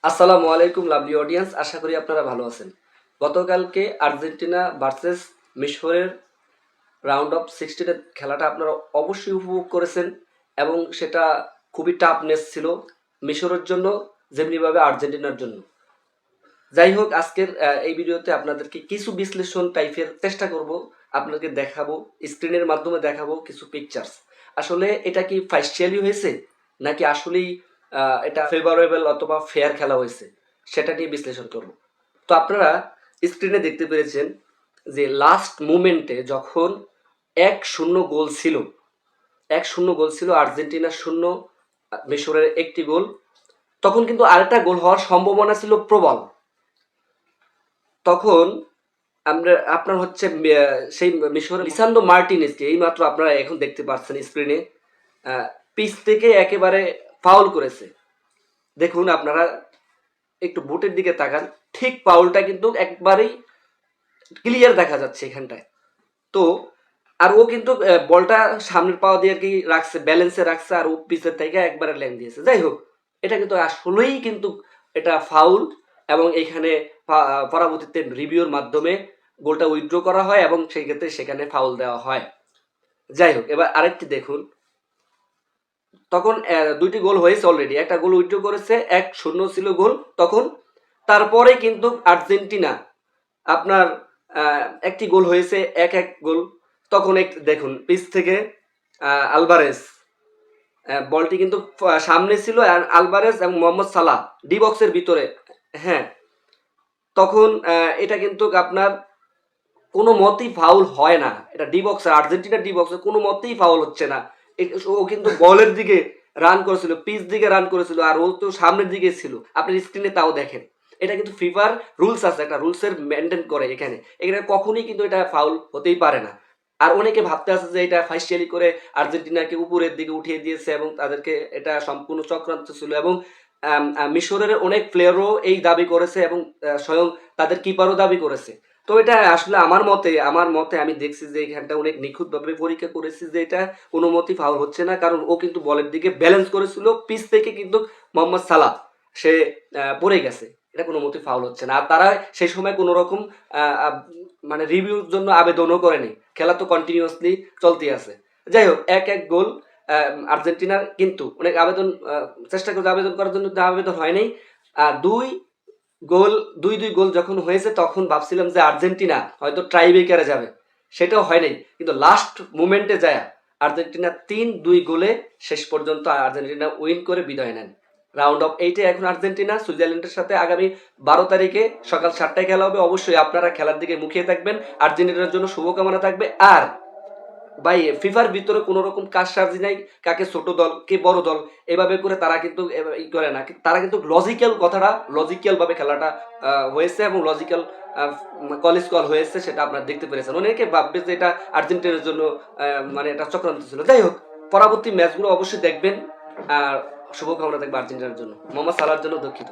আসসালামু আলাইকুম lovely audience, আশা করি আপনারা ভালো আছেন। গতকালকে আর্জেন্টিনা ভার্সেস মিশরের রাউন্ড অফ 16 খেলাটা আপনারা অবশ্যই উপভোগ করেছেন এবং সেটা খুবই টাফনেস ছিল মিশরের জন্য, যেমনিভাবে আর্জেন্টিনার জন্য। যাই হোক, আজকের এই ভিডিওতে আপনাদেরকে কিছু বিশ্লেষণ টাইপের চেষ্টা করব, আপনাদেরকে দেখাবো, স্ক্রিনের মাধ্যমে দেখাবো কিছু পিকচার্স। আসলে এটা কি ফাইনালি হয়েছে নাকি আসলেই এটা ফেভারেবল অথবা ফেয়ার খেলা হয়েছে, সেটা নিয়ে বিশ্লেষণ করব। তো আপনারা স্ক্রিনে দেখতে পেরেছেন যে লাস্ট মুমেন্টে যখন 1-0 গোল ছিল, 1-0 গোল ছিল, আর্জেন্টিনা 0, মিশরের একটি গোল, তখন কিন্তু আরেকটা গোল হওয়ার সম্ভাবনা ছিল প্রবল। তখন আপনার হচ্ছে সেই মিশরের লিসান্দ্রো মার্টিনেজকে এইমাত্র আপনারা এখন দেখতে পাচ্ছেন স্ক্রিনে, পিচ থেকে একেবারে ফাউল করেছে। দেখুন আপনারা একটু বুটের দিকে তাকান, ঠিক ফাউলটা কিন্তু একবারেই ক্লিয়ার দেখা যাচ্ছে এখানটায়। তো আর ও কিন্তু বলটা সামনের পাওয়া দিয়ে আর কি রাখছে, ব্যালেন্সে রাখছে, আর ও পিছের থেকে একবারে ল্যাং দিয়েছে। যাই হোক, এটা কিন্তু আসলেই কিন্তু এটা ফাউল, এবং এখানে পরবর্তীতে রিভিউর মাধ্যমে গোলটা উইথড্র করা হয় এবং সেই ক্ষেত্রে সেখানে ফাউল দেওয়া হয়। যাই হোক, এবার আরেকটি দেখুন, তখন দুইটি গোল হয়েছে অলরেডি, একটা গোল উইথড্র করেছে, 1-0 ছিল গোল তখন। তারপরে কিন্তু আর্জেন্টিনা আপনার একটি গোল হয়েছে, 1-1 গোল। তখন দেখুন পিচ থেকে আলভারেজ, বলটি কিন্তু সামনে ছিল, আলভারেজ এবং মোহাম্মদ সালাহ ডি বক্সের ভিতরে। হ্যাঁ, তখন এটা কিন্তু আপনার কোনো মতেই ফাউল হয় না, এটা ডি বক্সে, আর্জেন্টিনার ডি বক্সে কোনো মতেই ফাউল হচ্ছে না। ও কিন্তু বলের দিকে রান করেছিল, পিচ দিকে রান করেছিল, আর ও তো সামনের দিকে ছিল, আপনি স্ক্রিনে তাও দেখেন। এটা কিন্তু ফিফার রুলস আছে, একটা রুলসের মেনটেন করে এখানে, এখানে কখনোই কিন্তু এটা ফাউল হতেই পারে না। আর অনেকে ভাবতে আছে যে এটা ফাইনালি করে আর্জেন্টিনাকে উপরের দিকে উঠিয়ে দিয়েছে এবং তাদেরকে, এটা সম্পূর্ণ চক্রান্ত ছিল। এবং মিশরের অনেক প্লেয়ারও এই দাবি করেছে এবং স্বয়ং তাদের কিপারও দাবি করেছে। তো এটা আসলে আমার মতে আমি দেখছি যে এখানটা অনেক নিখুঁতভাবে পরীক্ষা করেছি যে এটা কোনো মতেই ফাউল হচ্ছে না, কারণ ও কিন্তু বলের দিকে ব্যালেন্স করেছিল, পিচ থেকে কিন্তু মোহাম্মদ সালাহ সে পড়ে গেছে, এটা কোনো মতেই ফাউল হচ্ছে না। আর তারা সেই সময় কোনো রকম মানে রিভিউর জন্য আবেদনও করেনি, খেলা তো কন্টিনিউয়াসলি চলতে আছে। যাই হোক, 1-1 গোল আর্জেন্টিনার, কিন্তু অনেক আবেদন চেষ্টা করছে আবেদন করার জন্য, আবেদন হয়নি। দুই গোল, 2-2 গোল যখন হয়েছে তখন ভাবছিলাম যে আর্জেন্টিনা হয়তো ট্রাইব্রেকারে যাবে, সেটাও হয় নাই। কিন্তু লাস্ট মুমেন্টে যায় আর্জেন্টিনা 3-2 গোলে শেষ পর্যন্ত আর্জেন্টিনা উইন করে বিদায় নেন। রাউন্ড অফ 8-এ এখন আর্জেন্টিনা সুইজারল্যান্ডের সাথে আগামী 12 তারিখে সকাল 7টায় খেলা হবে। অবশ্যই আপনারা খেলার দিকে মুখিয়ে থাকবেন, আর্জেন্টিনার জন্য শুভকামনা থাকবে। আর ভাই, ফিফার ভিতরে কোনো রকম কারসাজি নাই, কাকে ছোট দল কে বড় দল এভাবে করে তারা কিন্তু ই করে না, তারা কিন্তু লজিক্যাল কথাটা, লজিক্যাল ভাবে খেলাটা হয়েছে এবং লজিক্যাল কলেজ কল হয়েছে, সেটা আপনারা দেখতে পেরেছেন। অনেকে ভাববে যে এটা আর্জেন্টিনার জন্য মানে এটা চক্রান্ত ছিল। যাই হোক, পরবর্তী ম্যাচগুলো অবশ্যই দেখবেন, আর শুভকামনা থাকবে আর্জেন্টিনার জন্য, মোহাম্মদ সালাহর জন্য দুঃখিত।